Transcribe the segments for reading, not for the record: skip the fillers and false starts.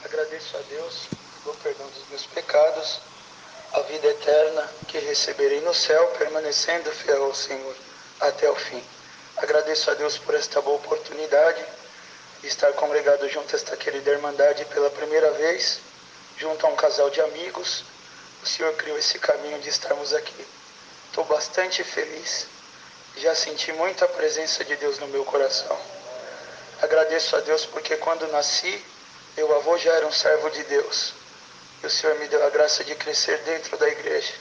Agradeço a Deus pelo perdão dos meus pecados, a vida eterna que receberei no céu, permanecendo fiel ao Senhor até o fim. Agradeço a Deus por esta boa oportunidade de estar congregado junto a esta querida Irmandade pela primeira vez, junto a um casal de amigos. O Senhor criou esse caminho de estarmos aqui. Estou bastante feliz. Já senti muito a presença de Deus no meu coração. Agradeço a Deus porque quando nasci, meu avô já era um servo de Deus. E o Senhor me deu a graça de crescer dentro da igreja.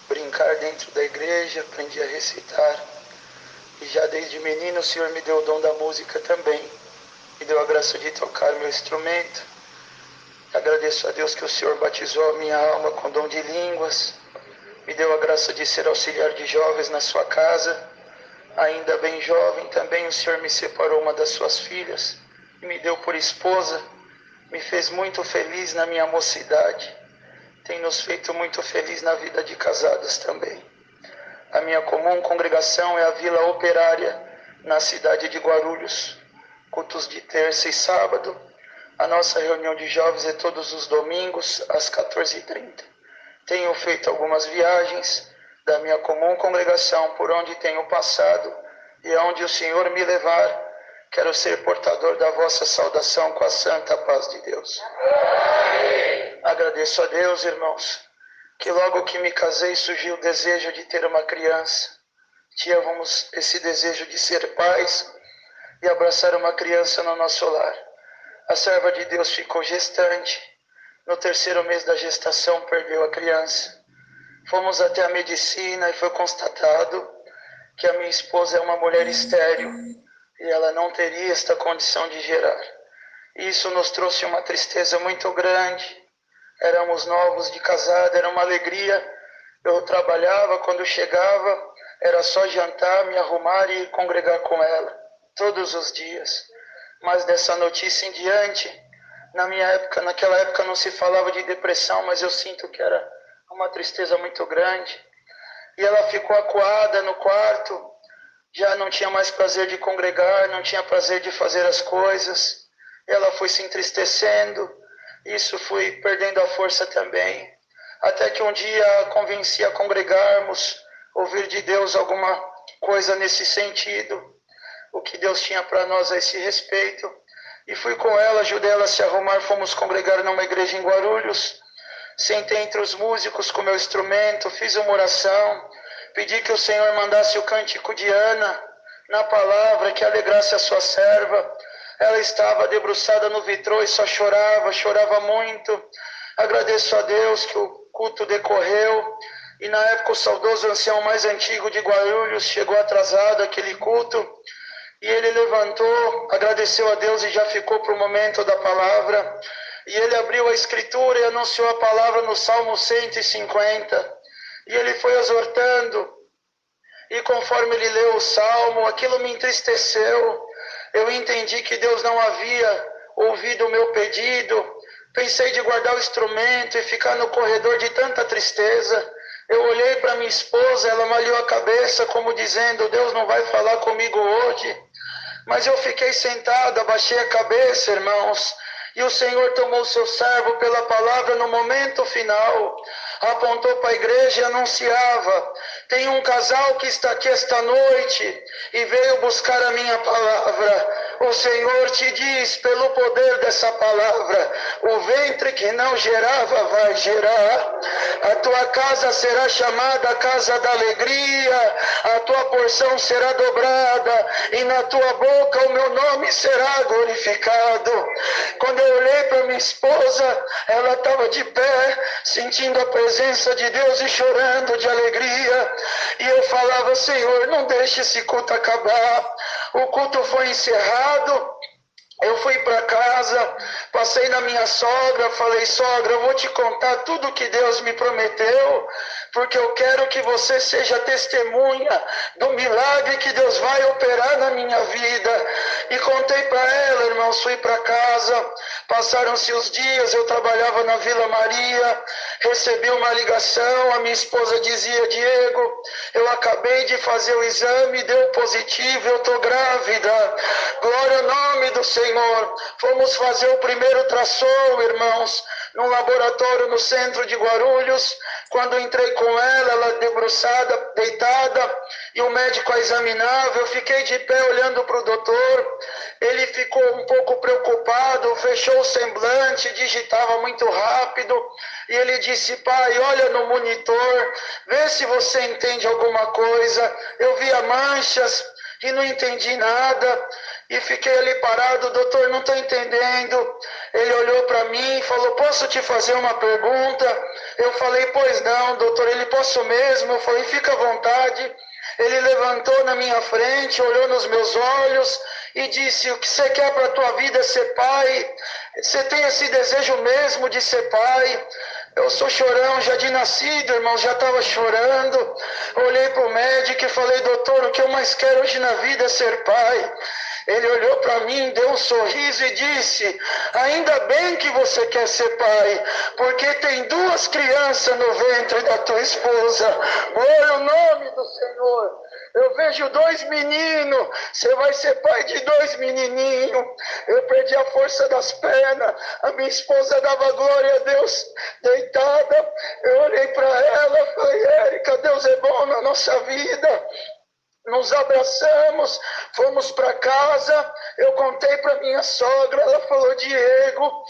Brincar dentro da igreja, aprendi a recitar. E já desde menino o Senhor me deu o dom da música também. Me deu a graça de tocar meu instrumento. Agradeço a Deus que o Senhor batizou a minha alma com dom de línguas. Me deu a graça de ser auxiliar de jovens na sua casa. Ainda bem jovem, também o Senhor me separou uma das suas filhas e me deu por esposa. Me fez muito feliz na minha mocidade. Tem nos feito muito feliz na vida de casados também. A minha comum congregação é a Vila Operária, na cidade de Guarulhos. Cultos de terça e sábado. A nossa reunião de jovens é todos os domingos, às 14h30. Tenho feito algumas viagens da minha comum congregação, por onde tenho passado e aonde o Senhor me levar. Quero ser portador da vossa saudação com a santa paz de Deus. Amém. Agradeço a Deus, irmãos, que logo que me casei surgiu o desejo de ter uma criança. Tínhamos esse desejo de ser pais e abraçar uma criança no nosso lar. A serva de Deus ficou gestante. No 3º mês da gestação perdeu a criança. Fomos até a medicina e foi constatado que a minha esposa é uma mulher estéril e ela não teria esta condição de gerar. Isso nos trouxe uma tristeza muito grande. Éramos novos de casado, era uma alegria. Eu trabalhava, quando chegava, era só jantar, me arrumar e ir congregar com ela, todos os dias. Mas dessa notícia em diante, naquela época não se falava de depressão, mas eu sinto que era uma tristeza muito grande. E ela ficou acuada no quarto, já não tinha mais prazer de congregar, não tinha prazer de fazer as coisas. Ela foi se entristecendo, isso fui perdendo a força também. Até que um dia a convenci a congregarmos, ouvir de Deus alguma coisa nesse sentido, o que Deus tinha para nós a esse respeito. E fui com ela, ajudei ela a se arrumar, fomos congregar numa igreja em Guarulhos. Sentei entre os músicos com meu instrumento, fiz uma oração, pedi que o Senhor mandasse o cântico de Ana na palavra que alegrasse a sua serva. Ela estava debruçada no vitrô e só chorava muito. Agradeço a Deus que o culto decorreu. E na época o saudoso ancião mais antigo de Guarulhos chegou atrasado àquele culto. E ele levantou, agradeceu a Deus e já ficou para o momento da palavra. E ele abriu a escritura e anunciou a palavra no Salmo 150. E ele foi exortando. E conforme ele leu o Salmo, aquilo me entristeceu. Eu entendi que Deus não havia ouvido o meu pedido. Pensei de guardar o instrumento e ficar no corredor de tanta tristeza. Eu olhei para minha esposa, ela malhou a cabeça como dizendo, Deus não vai falar comigo hoje. Mas eu fiquei sentado, abaixei a cabeça, irmãos. E o Senhor tomou o seu servo pela palavra no momento final, apontou para a igreja e anunciava, tem um casal que está aqui esta noite e veio buscar a minha palavra. O Senhor te diz, pelo poder dessa palavra, o ventre que não gerava vai gerar. A tua casa será chamada a casa da alegria, a tua porção será dobrada e na tua boca o meu nome será glorificado. Quando eu olhei para minha esposa, ela estava de pé, sentindo a presença de Deus e chorando de alegria. E eu falava, Senhor, não deixe esse culto acabar. O culto foi encerrado. Eu fui para casa, passei na minha sogra, falei, sogra, eu vou te contar tudo que Deus me prometeu, porque eu quero que você seja testemunha do milagre que Deus vai operar na minha vida. E contei para ela, irmãos, fui para casa, passaram-se os dias, eu trabalhava na Vila Maria, Recebi uma ligação, a minha esposa dizia: Diego, eu acabei de fazer o exame, deu positivo, eu estou grávida. Glória ao nome do Senhor. Fomos fazer o primeiro ultrassom, irmãos, num laboratório no centro de Guarulhos. Quando entrei com ela debruçada, deitada, e o médico a examinava, eu fiquei de pé olhando para o doutor. Ele ficou um pouco preocupado, fechou o semblante, digitava muito rápido, e ele disse: pai, olha no monitor, vê se você entende alguma coisa. Eu via manchas e não entendi nada, e fiquei ali parado. Doutor, não estou entendendo. Ele olhou para mim e falou: posso te fazer uma pergunta? Eu falei: pois não, doutor. Ele: posso mesmo? Eu falei: fica à vontade. Ele levantou na minha frente, olhou nos meus olhos e disse: o que você quer para a tua vida é ser pai? Você tem esse desejo mesmo de ser pai? Eu sou chorão já de nascido, irmão, já estava chorando. Olhei para o médico e falei: doutor, o que eu mais quero hoje na vida é ser pai. Ele olhou para mim, deu um sorriso e disse: ainda bem que você quer ser pai, porque tem 2 crianças no ventre da tua esposa. Glória ao nome do Senhor. Eu vejo 2 meninos, você vai ser pai de 2 menininhos. Eu perdi a força das pernas, a minha esposa dava glória a Deus deitada. Eu olhei para ela, falei: Érica, Deus é bom na nossa vida. Nos abraçamos, fomos para casa. Eu contei para minha sogra, ela falou: Diego,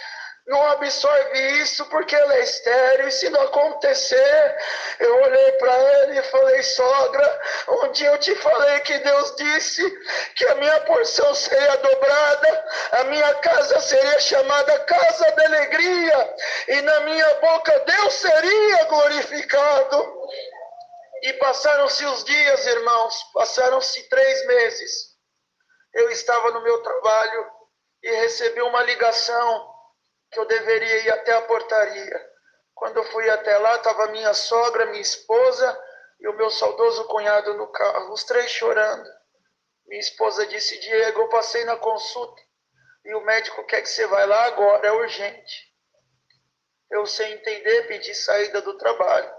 não absorve isso porque ela é estéril, e se não acontecer... Eu olhei para ela e falei: sogra, um dia eu te falei que Deus disse que a minha porção seria dobrada, a minha casa seria chamada casa da alegria, e na minha boca Deus seria glorificado. E passaram-se os dias, irmãos, passaram-se 3 meses. Eu estava no meu trabalho e recebi uma ligação que eu deveria ir até a portaria. Quando eu fui até lá, estava minha sogra, minha esposa e o meu saudoso cunhado no carro, os 3 chorando. Minha esposa disse: Diego, eu passei na consulta e o médico quer que você vá lá agora, é urgente. Eu, sem entender, pedi saída do trabalho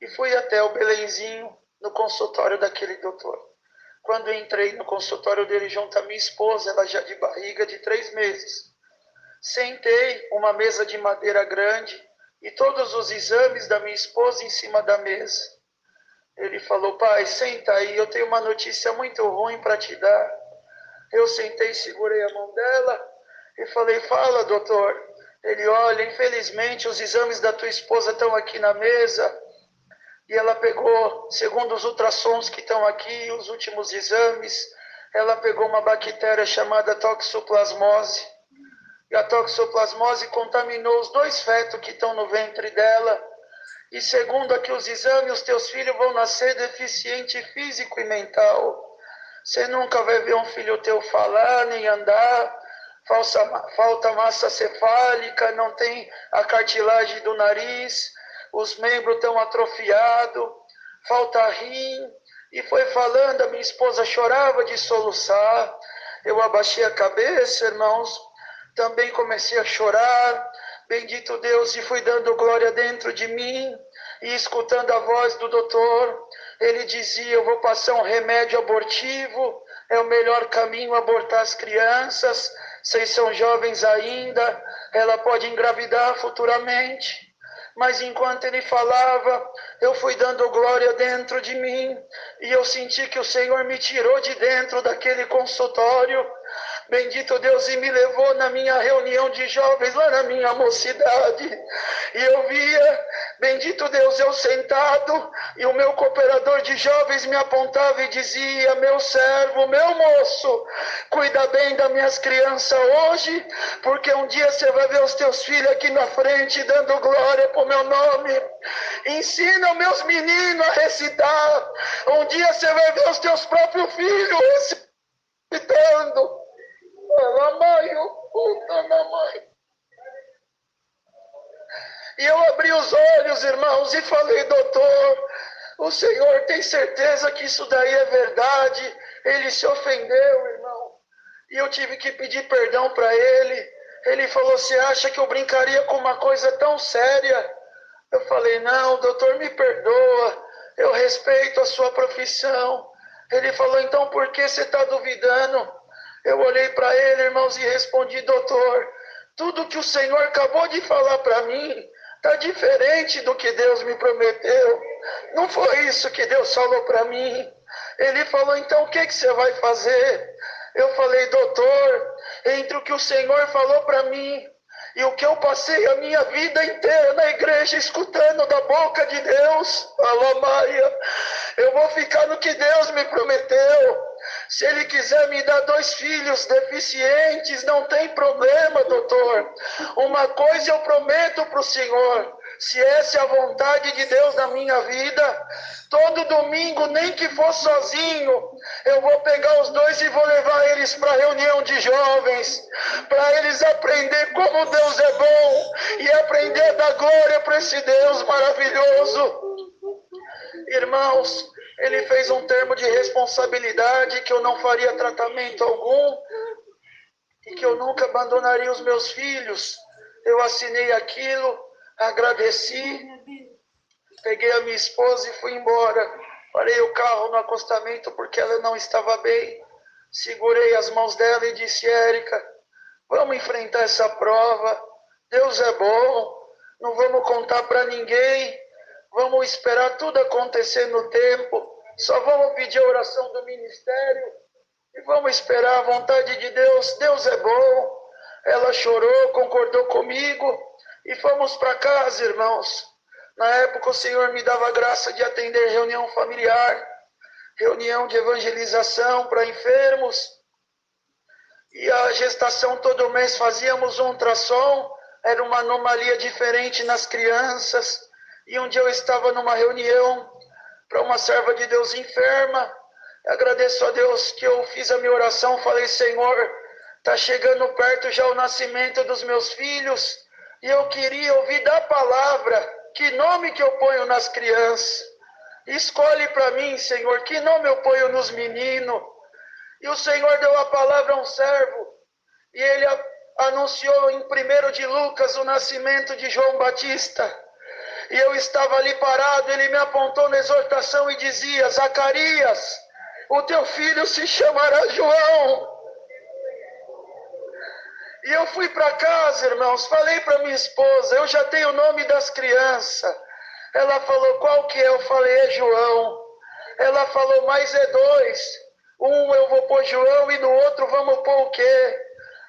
e fui até o Belenzinho, no consultório daquele doutor. Quando entrei no consultório dele junto à minha esposa, ela já de barriga de 3 meses, sentei uma mesa de madeira grande e todos os exames da minha esposa em cima da mesa. Ele falou: pai, senta aí, eu tenho uma notícia muito ruim para te dar. Eu sentei, segurei a mão dela e falei: fala, doutor. Ele: olha, infelizmente os exames da tua esposa estão aqui na mesa. E ela pegou, segundo os ultrassons que estão aqui, os últimos exames, ela pegou uma bactéria chamada toxoplasmose. E a toxoplasmose contaminou os 2 fetos que estão no ventre dela. E segundo aqui os exames, os teus filhos vão nascer deficiente físico e mental. Você nunca vai ver um filho teu falar, nem andar. Falta massa cefálica, não tem a cartilagem do nariz. Os membros estão atrofiados, falta rim. E foi falando, a minha esposa chorava de soluçar. Eu abaixei a cabeça, irmãos, também comecei a chorar. Bendito Deus, e fui dando glória dentro de mim, e escutando a voz do doutor. Ele dizia: eu vou passar um remédio abortivo, é o melhor caminho abortar as crianças. Vocês são jovens ainda, ela pode engravidar futuramente. Mas enquanto ele falava, eu fui dando glória dentro de mim, e eu senti que o Senhor me tirou de dentro daquele consultório. Bendito Deus, e me levou na minha reunião de jovens, lá na minha mocidade. E eu via, bendito Deus, eu sentado, e o meu cooperador de jovens me apontava e dizia: meu servo, meu moço, cuida bem das minhas crianças hoje, porque um dia você vai ver os teus filhos aqui na frente dando glória para o meu nome. Ensina os meus meninos a recitar. Um dia você vai ver os teus próprios filhos recitando. E eu abri os olhos, irmãos, e falei: doutor, o senhor tem certeza que isso daí é verdade? Ele se ofendeu, irmão. E eu tive que pedir perdão para ele. Ele falou: você acha que eu brincaria com uma coisa tão séria? Eu falei, não, doutor, me perdoa, eu respeito a sua profissão. Ele falou, então por que você está duvidando? Eu olhei para ele, irmãos, e respondi, doutor, tudo que o Senhor acabou de falar para mim está diferente do que Deus me prometeu. Não foi isso que Deus falou para mim. Ele falou, então o que você vai fazer? Eu falei, doutor, entre o que o Senhor falou para mim e o que eu passei a minha vida inteira na igreja escutando da boca de Deus, Alamaia, eu vou ficar no que Deus me prometeu. Se Ele quiser me dar 2 filhos deficientes, não tem problema, doutor. Uma coisa eu prometo para o Senhor, se essa é a vontade de Deus na minha vida, todo domingo, nem que for sozinho, eu vou pegar os 2 e vou levar eles para a reunião de jovens, para eles aprender como Deus é bom e aprender a dar glória para esse Deus maravilhoso. Irmãos, ele fez um termo de responsabilidade que eu não faria tratamento algum e que eu nunca abandonaria os meus filhos. Eu assinei aquilo, agradeci, peguei a minha esposa e fui embora. Parei o carro no acostamento porque ela não estava bem. Segurei as mãos dela e disse, Érica, vamos enfrentar essa prova. Deus é bom, não vamos contar para ninguém. Vamos esperar tudo acontecer no tempo. Só vamos pedir a oração do ministério e vamos esperar a vontade de Deus. Deus é bom. Ela chorou, concordou comigo e fomos para casa, irmãos. Na época o Senhor me dava a graça de atender reunião familiar, reunião de evangelização para enfermos. E a gestação todo mês fazíamos um ultrassom, era uma anomalia diferente nas crianças. E um dia eu estava numa reunião para uma serva de Deus enferma. Agradeço a Deus que eu fiz a minha oração, falei, Senhor, está chegando perto já o nascimento dos meus filhos, e eu queria ouvir da palavra, que nome que eu ponho nas crianças? Escolhe para mim, Senhor, que nome eu ponho nos meninos? E o Senhor deu a palavra a um servo, e ele anunciou em 1 de Lucas o nascimento de João Batista. E eu estava ali parado, ele me apontou na exortação e dizia, Zacarias, o teu filho se chamará João. E eu fui para casa, irmãos, falei para minha esposa, eu já tenho o nome das crianças. Ela falou, qual que é? Eu falei, é João. Ela falou, mas é 2. Um eu vou pôr João e no outro vamos pôr o quê?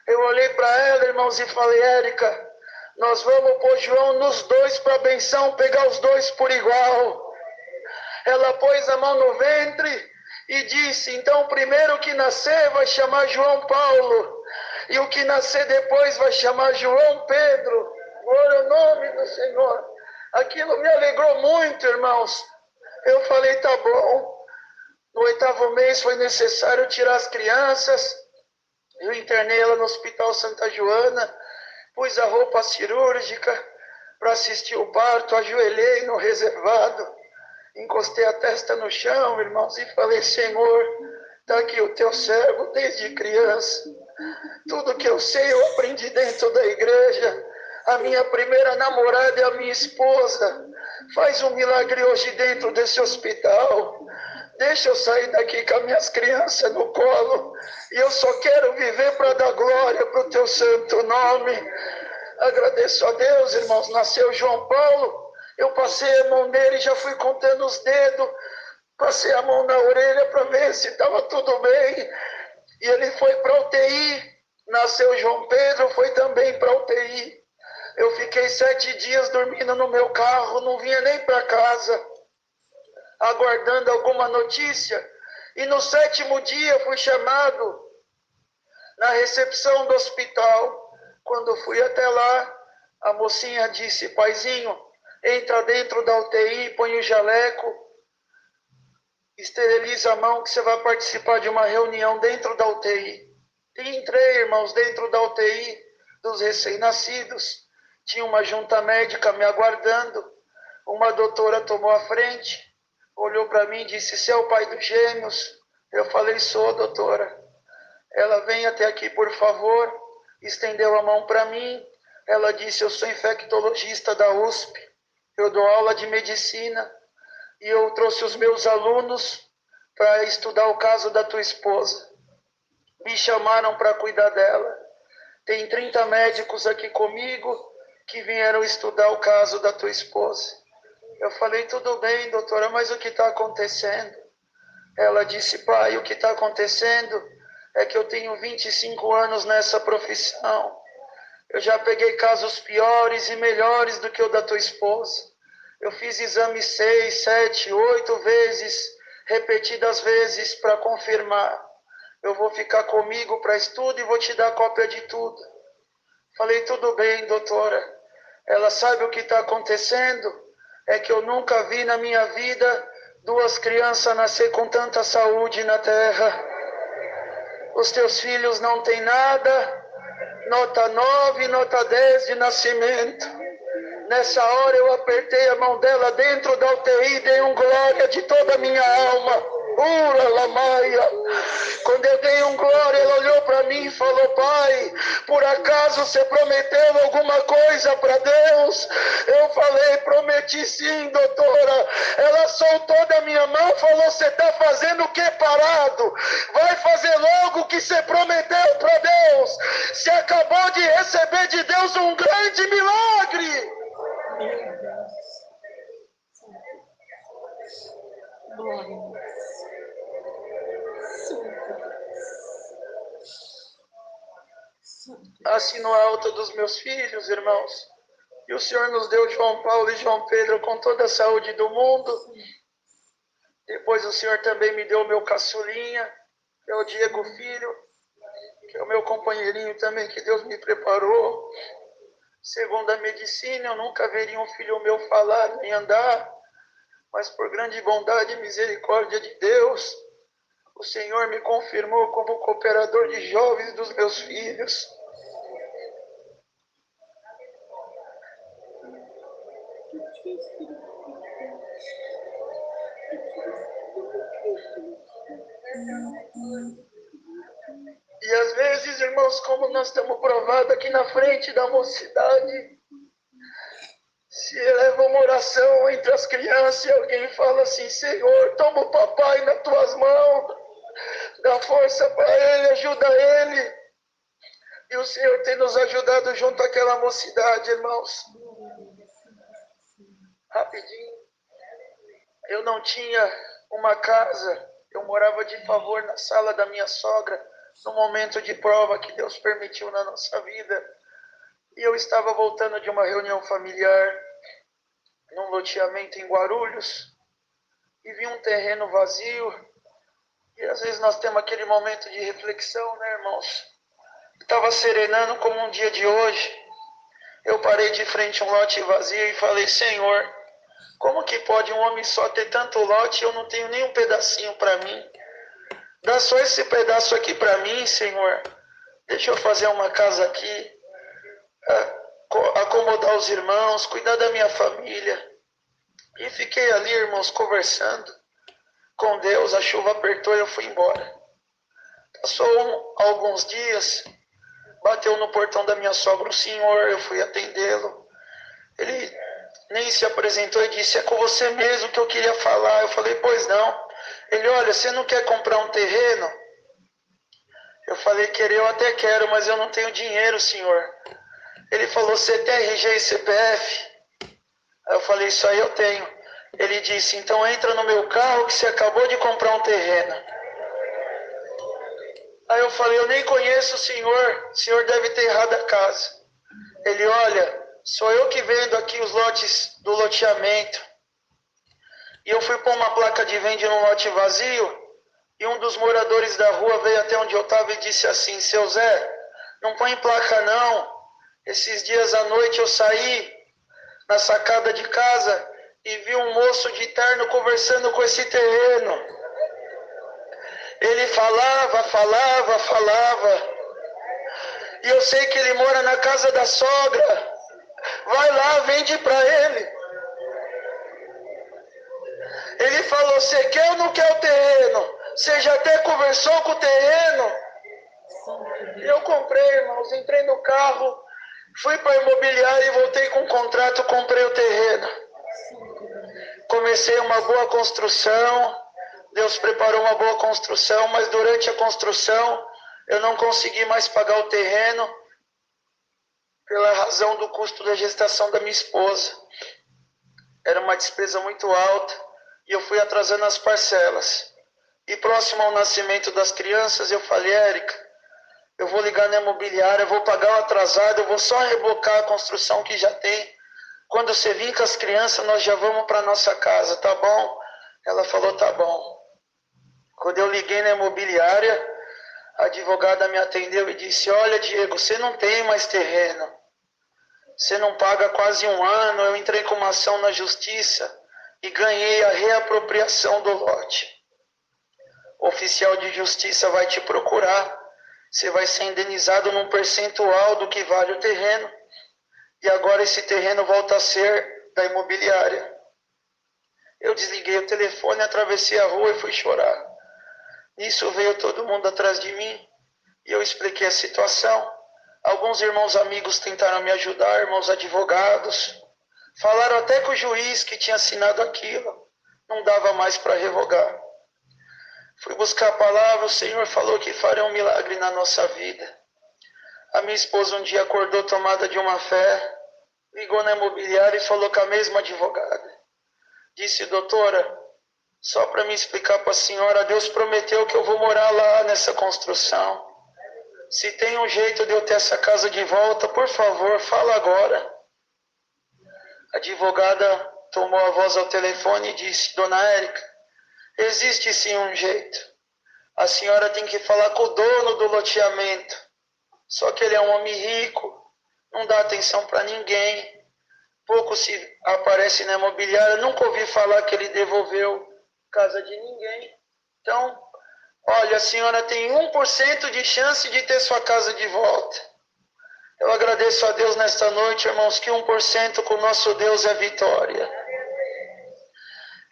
Eu olhei para ela, irmãos, e falei, Érica, nós vamos pôr João nos 2 para a benção, pegar os 2 por igual. Ela pôs a mão no ventre e disse, então o primeiro que nascer vai chamar João Paulo, e o que nascer depois vai chamar João Pedro. Glória ao nome do Senhor. Aquilo me alegrou muito, irmãos. Eu falei, tá bom. No 8º mês foi necessário tirar as crianças. Eu internei ela no Hospital Santa Joana, pus a roupa cirúrgica para assistir o parto, ajoelhei no reservado, encostei a testa no chão, irmãos, e falei, Senhor, está aqui o teu servo desde criança. Tudo que eu sei eu aprendi dentro da igreja. A minha primeira namorada é a minha esposa. Faz um milagre hoje dentro desse hospital. Deixa eu sair daqui com as minhas crianças no colo. E eu só quero viver para dar glória para o teu santo nome. Agradeço a Deus, irmãos. Nasceu João Paulo. Eu passei a mão nele e já fui contando os dedos. Passei a mão na orelha para ver se estava tudo bem. E ele foi para a UTI. Nasceu João Pedro, foi também para a UTI. Eu fiquei 7 dias dormindo no meu carro, não vinha nem para casa, aguardando alguma notícia. E no 7º dia fui chamado na recepção do hospital. Quando fui até lá, a mocinha disse, paizinho, entra dentro da UTI, põe o jaleco, esteriliza a mão que você vai participar de uma reunião dentro da UTI. E entrei, irmãos, dentro da UTI dos recém-nascidos. Tinha uma junta médica me aguardando. Uma doutora tomou a frente, olhou para mim e disse, você é o pai dos gêmeos? Eu falei, sou, doutora. Ela, vem até aqui, por favor. Estendeu a mão para mim. Ela disse, eu sou infectologista da USP. Eu dou aula de medicina e eu trouxe os meus alunos para estudar o caso da tua esposa. Me chamaram para cuidar dela. Tem 30 médicos aqui comigo que vieram estudar o caso da tua esposa. Eu falei, tudo bem, doutora, mas o que está acontecendo? Ela disse, pai, o que está acontecendo é que eu tenho 25 anos nessa profissão. Eu já peguei casos piores e melhores do que o da tua esposa. Eu fiz exame 6, 7, 8 vezes, repetidas vezes para confirmar. Eu vou ficar comigo para estudo e vou te dar cópia de tudo. Falei, tudo bem, doutora. Ela sabe o que está acontecendo? É que eu nunca vi na minha vida 2 crianças nascer com tanta saúde na terra. Os teus filhos não têm nada, nota 9, nota 10 de nascimento. Nessa hora eu apertei a mão dela dentro da UTI e dei um glória de toda a minha alma. Ura Lamaia. Quando eu dei um glória, ela olhou para mim e falou, pai, por acaso você prometeu alguma coisa para Deus? Eu falei, prometi sim, doutora. Ela soltou da minha mão e falou, você está fazendo o que parado? Vai fazer logo o que você prometeu para Deus. Você acabou de receber de Deus um grande milagre. Glória. Assino a alta dos meus filhos, irmãos. E o Senhor nos deu João Paulo e João Pedro com toda a saúde do mundo. Depois o Senhor também me deu o meu caçulinha, que é o Diego Filho, que é o meu companheirinho também, que Deus me preparou. Segundo a medicina, eu nunca veria um filho meu falar nem andar, mas por grande bondade e misericórdia de Deus, o Senhor me confirmou como cooperador de jovens dos meus filhos. E às vezes, irmãos, como nós estamos provados aqui na frente da mocidade, se eleva uma oração entre as crianças e alguém fala assim, Senhor, toma o papai nas tuas mãos, dá força para ele, ajuda ele. E o Senhor tem nos ajudado junto àquela mocidade, irmãos. Rapidinho. Eu não tinha uma casa, eu morava de favor na sala da minha sogra, no momento de prova que Deus permitiu na nossa vida. E eu estava voltando de uma reunião familiar, num loteamento em Guarulhos, e vi um terreno vazio. E às vezes nós temos aquele momento de reflexão, né, irmãos? Estava serenando como um dia de hoje. Eu parei de frente a um lote vazio e falei, Senhor, como que pode um homem só ter tanto lote e eu não tenho nem um pedacinho para mim? Dá só esse pedaço aqui para mim, Senhor. Deixa eu fazer uma casa aqui, acomodar os irmãos, cuidar da minha família. E fiquei ali, irmãos, conversando com Deus. A chuva apertou e eu fui embora. Passou alguns dias, bateu no portão da minha sogra o senhor, eu fui atendê-lo. Ele nem se apresentou e disse, é com você mesmo que eu queria falar. Eu falei, pois não. Ele, olha, você não quer comprar um terreno? Eu falei, querer eu até quero, mas eu não tenho dinheiro, senhor. Ele falou, você tem RG e CPF? Aí eu falei, isso aí eu tenho. Ele disse, então entra no meu carro que você acabou de comprar um terreno. Aí eu falei, eu nem conheço o senhor deve ter errado a casa. Ele, olha, sou eu que vendo aqui os lotes do loteamento. E eu fui pôr uma placa de venda num lote vazio, e um dos moradores da rua veio até onde eu estava e disse assim, seu Zé, não põe placa não. Esses dias à noite eu saí na sacada de casa e vi um moço de terno conversando com esse terreno. Ele falava. E eu sei que ele mora na casa da sogra. Vai lá, vende para ele. Ele falou, você quer ou não quer o terreno? Você já até conversou com o terreno? Eu comprei, irmãos, entrei no carro, fui para a imobiliária e voltei com o contrato, comprei o terreno. Comecei uma boa construção, Deus preparou uma boa construção, mas durante a construção eu não consegui mais pagar o terreno pela razão do custo da gestação da minha esposa. Era uma despesa muito alta e eu fui atrasando as parcelas. E próximo ao nascimento das crianças, eu falei, Érica, eu vou ligar na imobiliária, eu vou pagar o atrasado, eu vou só rebocar a construção que já tem. Quando você vir com as crianças, nós já vamos para nossa casa, tá bom? Ela falou, tá bom. Quando eu liguei na imobiliária, a advogada me atendeu e disse, olha, Diego, você não tem mais terreno. Você não paga quase um ano, eu entrei com uma ação na justiça e ganhei a reapropriação do lote. O oficial de justiça vai te procurar, você vai ser indenizado num percentual do que vale o terreno, e agora esse terreno volta a ser da imobiliária. Eu desliguei o telefone, atravessei a rua e fui chorar. Nisso veio todo mundo atrás de mim, e eu expliquei a situação. Alguns irmãos amigos tentaram me ajudar, irmãos advogados. Falaram até com o juiz que tinha assinado aquilo. Não dava mais para revogar. Fui buscar a palavra, o Senhor falou que faria um milagre na nossa vida. A minha esposa um dia acordou tomada de uma fé, ligou na imobiliária e falou com a mesma advogada. Disse, doutora, só para me explicar para a senhora, Deus prometeu que eu vou morar lá nessa construção. Se tem um jeito de eu ter essa casa de volta, por favor, fala agora. A advogada tomou a voz ao telefone e disse, dona Érica, existe sim um jeito. A senhora tem que falar com o dono do loteamento. Só que ele é um homem rico, não dá atenção para ninguém. Pouco se aparece na imobiliária, nunca ouvi falar que ele devolveu casa de ninguém. Então, olha, a senhora tem 1% de chance de ter sua casa de volta. Eu agradeço a Deus nesta noite, irmãos, que 1% com o nosso Deus é vitória.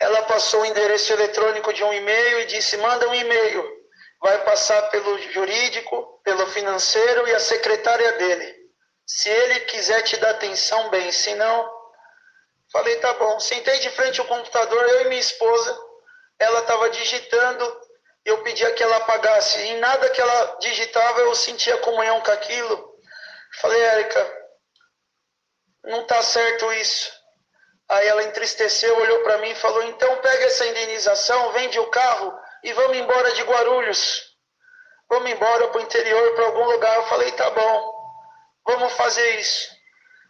Ela passou o endereço eletrônico de um e-mail e disse, manda um e-mail. Vai passar pelo jurídico, pelo financeiro e a secretária dele. Se ele quiser te dar atenção, bem, se não... Falei, tá bom. Sentei de frente ao computador, eu e minha esposa. Ela estava digitando. Eu pedia que ela apagasse. Em nada que ela digitava, eu sentia comunhão com aquilo. Falei, Érica, não está certo isso. Aí ela entristeceu, olhou para mim e falou, então pega essa indenização, vende o carro e vamos embora de Guarulhos. Vamos embora para o interior, para algum lugar. Eu falei, tá bom, vamos fazer isso.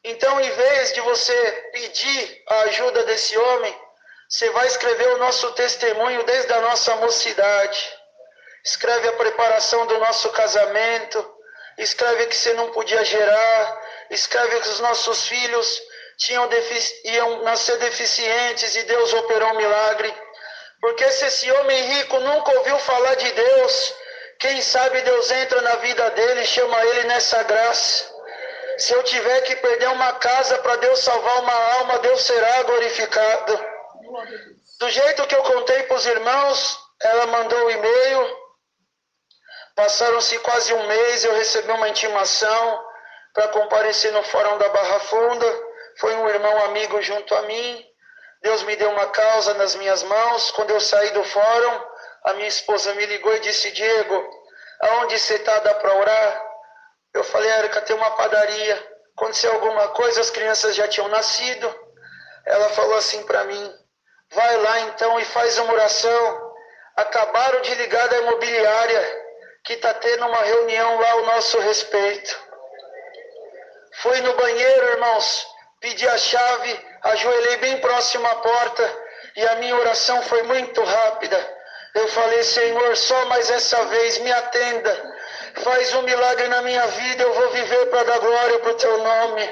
Então, em vez de você pedir a ajuda desse homem, você vai escrever o nosso testemunho desde a nossa mocidade. Escreve a preparação do nosso casamento. Escreve que você não podia gerar. Escreve que os nossos filhos iam nascer deficientes e Deus operou um milagre. Porque se esse homem rico nunca ouviu falar de Deus, quem sabe Deus entra na vida dele e chama ele nessa graça. Se eu tiver que perder uma casa para Deus salvar uma alma, Deus será glorificado. Do jeito que eu contei para os irmãos, ela mandou o e-mail. Passaram-se quase um mês, eu recebi uma intimação para comparecer no Fórum da Barra Funda. Foi um irmão amigo junto a mim. Deus me deu uma causa nas minhas mãos. Quando eu saí do fórum, a minha esposa me ligou e disse, Diego, aonde você está, dá para orar? Eu falei, Érica, tem uma padaria. Aconteceu alguma coisa, as crianças já tinham nascido. Ela falou assim para mim, vai lá então e faz uma oração. Acabaram de ligar da imobiliária, que está tendo uma reunião lá ao nosso respeito. Fui no banheiro, irmãos, pedi a chave, ajoelhei bem próximo à porta e a minha oração foi muito rápida. Eu falei, Senhor, só mais essa vez me atenda. Faz um milagre na minha vida, eu vou viver para dar glória para o teu nome.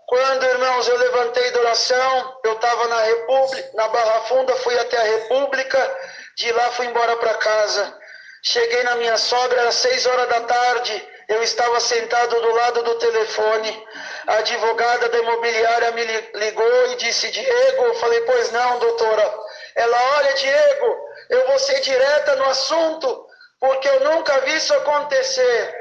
Quando, irmãos, eu levantei da oração, eu estava na República, na Barra Funda, fui até a República, de lá fui embora para casa. Cheguei na minha sogra, era 6 horas da tarde, eu estava sentado do lado do telefone. A advogada da imobiliária me ligou e disse, Diego, eu falei, pois não, doutora. Ela, olha, Diego, eu vou ser direta no assunto, porque eu nunca vi isso acontecer.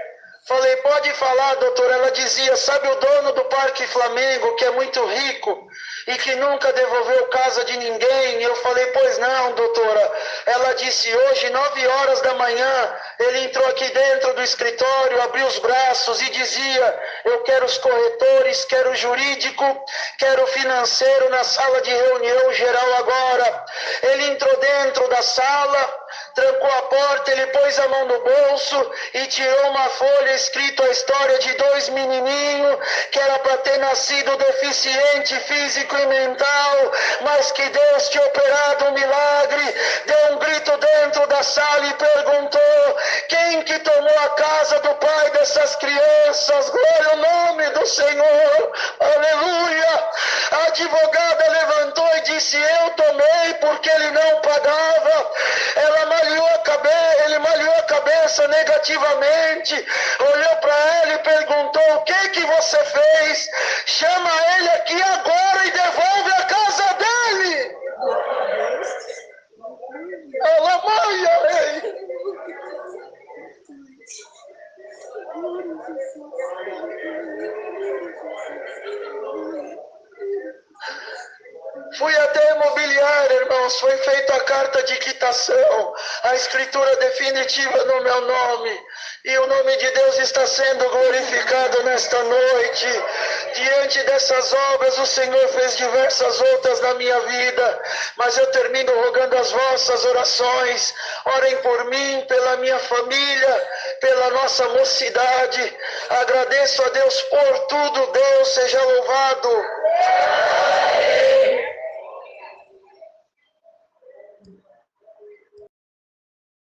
Falei, pode falar, doutora. Ela dizia, sabe o dono do Parque Flamengo, que é muito rico e que nunca devolveu casa de ninguém? Eu falei, pois não, doutora. Ela disse, hoje, 9 horas da manhã, ele entrou aqui dentro do escritório, abriu os braços e dizia, eu quero os corretores, quero o jurídico, quero o financeiro na sala de reunião geral agora. Ele entrou dentro da sala, trancou a porta, ele pôs a mão no bolso e tirou uma folha escrito a história de 2 menininhos que era para ter nascido deficiente físico e mental, mas que Deus tinha operado um milagre. Deu um grito dentro da sala e perguntou, quem que tomou a casa do pai dessas crianças? Glória ao nome do Senhor, aleluia. A advogada levantou e disse, eu tomei porque ele não pagava. Ele malhou a cabeça negativamente, olhou para ela e perguntou, o que você fez? Chama ele aqui agora e devolve a casa dele. Aleluia. Fui até a imobiliária, irmãos, foi feita a carta de quitação, a escritura definitiva no meu nome, e o nome de Deus está sendo glorificado nesta noite. Diante dessas obras, o Senhor fez diversas outras na minha vida, mas eu termino rogando as vossas orações. Orem por mim, pela minha família, pela nossa mocidade. Agradeço a Deus por tudo. Deus seja louvado.